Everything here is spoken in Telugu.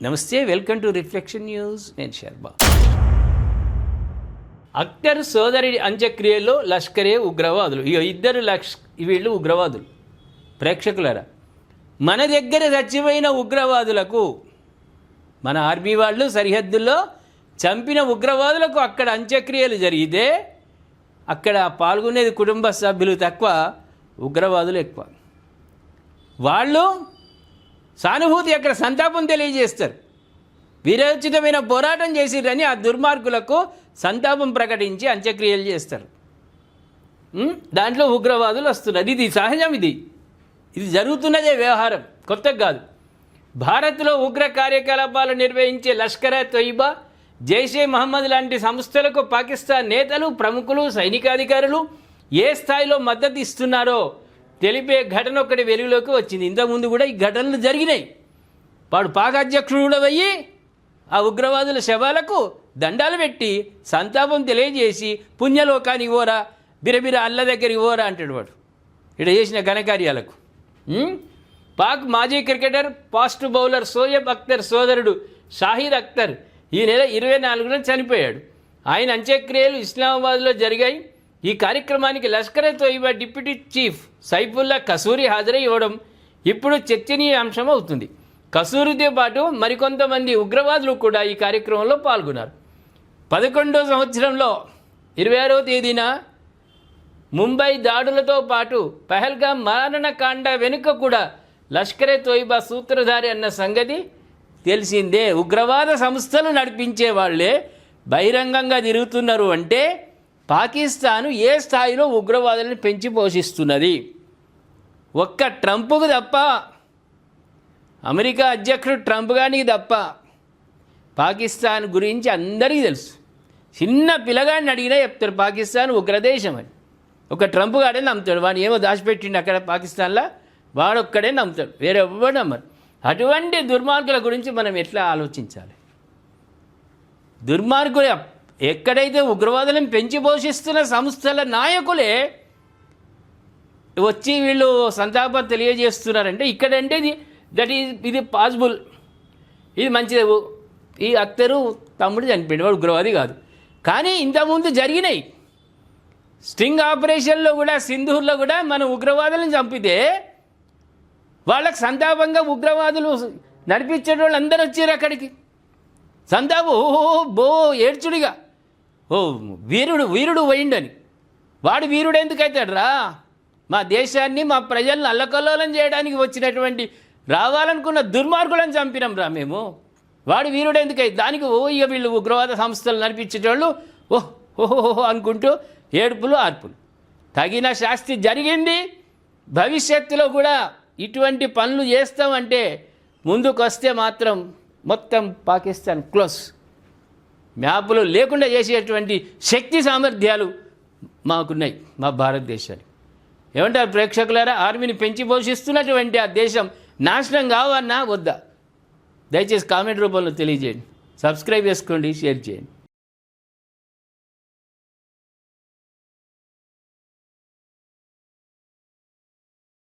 నమస్తే, వెల్కమ్ టు రిఫ్లెక్షన్ న్యూస్. నేను శర్మ. అఖ్తర్ సోదరి అంత్యక్రియల్లో లష్కరే ఉగ్రవాదులు. ఇద్దరు వీళ్ళు ఉగ్రవాదులు. ప్రేక్షకులరా, మన దగ్గర చచ్చిపోయిన ఉగ్రవాదులకు, మన ఆర్మీ వాళ్ళు సరిహద్దుల్లో చంపిన ఉగ్రవాదులకు అక్కడ అంత్యక్రియలు జరిగితే అక్కడ పాల్గొనేది కుటుంబ సభ్యులు తక్కువ, ఉగ్రవాదులు ఎక్కువ. వాళ్ళు సానుభూతి, అక్కడ సంతాపం తెలియజేస్తారు. వీరోచితమైన పోరాటం చేసిరని ఆ దుర్మార్గులకు సంతాపం ప్రకటించి అంత్యక్రియలు చేస్తారు. దాంట్లో ఉగ్రవాదులు వస్తున్నారు. ఇది సహజం. ఇది జరుగుతున్నదే వ్యవహారం, కొత్తగా కాదు. భారత్లో ఉగ్ర కార్యకలాపాలు నిర్వహించే లష్కరే తొయిబా, జైషే మహమ్మద్ లాంటి సంస్థలకు పాకిస్తాన్ నేతలు, ప్రముఖులు, సైనికాధికారులు ఏ స్థాయిలో మద్దతు ఇస్తున్నారో తెలిపే ఘటన ఒకటి వెలుగులోకి వచ్చింది. ఇంతకుముందు కూడా ఈ ఘటనలు జరిగినాయి. వాడు పాక్ అధ్యక్షుడు కూడా పోయి ఆ ఉగ్రవాదుల శవాలకు దండాలు పెట్టి సంతాపం తెలియజేసి పుణ్యలోకానికి పోరా, బిరబిర అల్ల దగ్గరికి పోరా అంటాడు వాడు ఇక్కడ చేసిన ఘనకార్యాలకు. పాక్ మాజీ cricketer, fast bowler Shoaib Akhtar సోదరుడు షాహిద్ అఖ్తర్ ఈ నెల 24న చనిపోయాడు. ఆయన అంత్యక్రియలు ఇస్లామాబాద్లో జరిగాయి. ఈ కార్యక్రమానికి లష్కరే తోయిబా డిప్యూటీ చీఫ్ సైఫుల్లా కసూరి హాజరై ఇవ్వడం ఇప్పుడు చర్చనీయాంశం అవుతుంది. కసూరితో పాటు మరికొంతమంది ఉగ్రవాదులు కూడా ఈ కార్యక్రమంలో పాల్గొన్నారు. 11వ సంవత్సరంలో 26వ తేదీన ముంబై దాడులతో పాటు పహల్గామ్ మారణకాండ వెనుక కూడా లష్కరే తోయిబా సూత్రధారి అన్న సంగతి తెలిసిందే. ఉగ్రవాద సంస్థలు నడిపించే వాళ్ళే బహిరంగంగా తిరుగుతున్నారు అంటే పాకిస్తాను ఏ స్థాయిలో ఉగ్రవాదులను పెంచి పోషిస్తున్నది. ఒక్క ట్రంప్కు తప్ప, అమెరికా అధ్యక్షుడు ట్రంప్ గారికి తప్ప పాకిస్తాన్ గురించి అందరికీ తెలుసు. చిన్న పిల్లగాడిని అడిగినా చెప్తారు పాకిస్తాన్ ఉగ్రదేశం అని. ఒక ట్రంప్ గాడే నమ్ముతాడు. వాడు ఏమో దాచిపెట్టిండు అక్కడ పాకిస్తాన్లో, వాడొక్కడే నమ్ముతాడు, వేరే ఎవ్వడు నమ్మరు. అటువంటి దుర్మార్గుల గురించి మనం ఎట్లా ఆలోచించాలి? దుర్మార్గులు ఎక్కడైతే ఉగ్రవాదులను పెంచి పోషిస్తున్న సంస్థల నాయకులే వచ్చి వీళ్ళు సంతాపం తెలియజేస్తున్నారంటే ఇక్కడంటే ఇది పాసిబుల్, ఇది మంచిది. ఈ అఖ్తరు తమ్ముడు చనిపోయాడు, వాడు ఉగ్రవాది కాదు. కానీ ఇంతకుముందు జరిగినాయి స్టింగ్ ఆపరేషన్లో కూడా, సింధూర్లో కూడా మన ఉగ్రవాదులను చంపితే వాళ్ళకు సంతాపంగా ఉగ్రవాదులు నడిపించే వాళ్ళు అందరూ వచ్చారు అక్కడికి. సంతాపం బో ఏడ్చుడిగా, వీరుడు పోయిండని. వాడు వీరుడు ఎందుకు అవుతాడు రా? మా దేశాన్ని, మా ప్రజలను అల్లకల్లోలం చేయడానికి వచ్చినటువంటి రావాలనుకున్న దుర్మార్గులను చంపినాం రా మేము. వాడు వీరుడు ఎందుకు అయితే దానికి ఇక వీళ్ళు ఉగ్రవాద సంస్థలు నడిపించేటోళ్ళు ఓహో అనుకుంటూ ఏడుపులు ఆర్పులు. తగిన శాస్తి జరిగింది. భవిష్యత్తులో కూడా ఇటువంటి పనులు చేస్తామంటే ముందుకు వస్తే మాత్రం మొత్తం పాకిస్తాన్ క్లోజ్, మ్యాప్లో లేకుండా చేసేటువంటి శక్తి సామర్థ్యాలు మాకున్నాయి మా భారతదేశానికి. ఏమంటారు ప్రేక్షకులారా? ఆర్మీని పెంచి పోషిస్తున్నటువంటి ఆ దేశం నాశనం కావన్నా వద్దా? దయచేసి కామెంట్ రూపంలో తెలియజేయండి. సబ్స్క్రైబ్ చేసుకోండి, షేర్ చేయండి.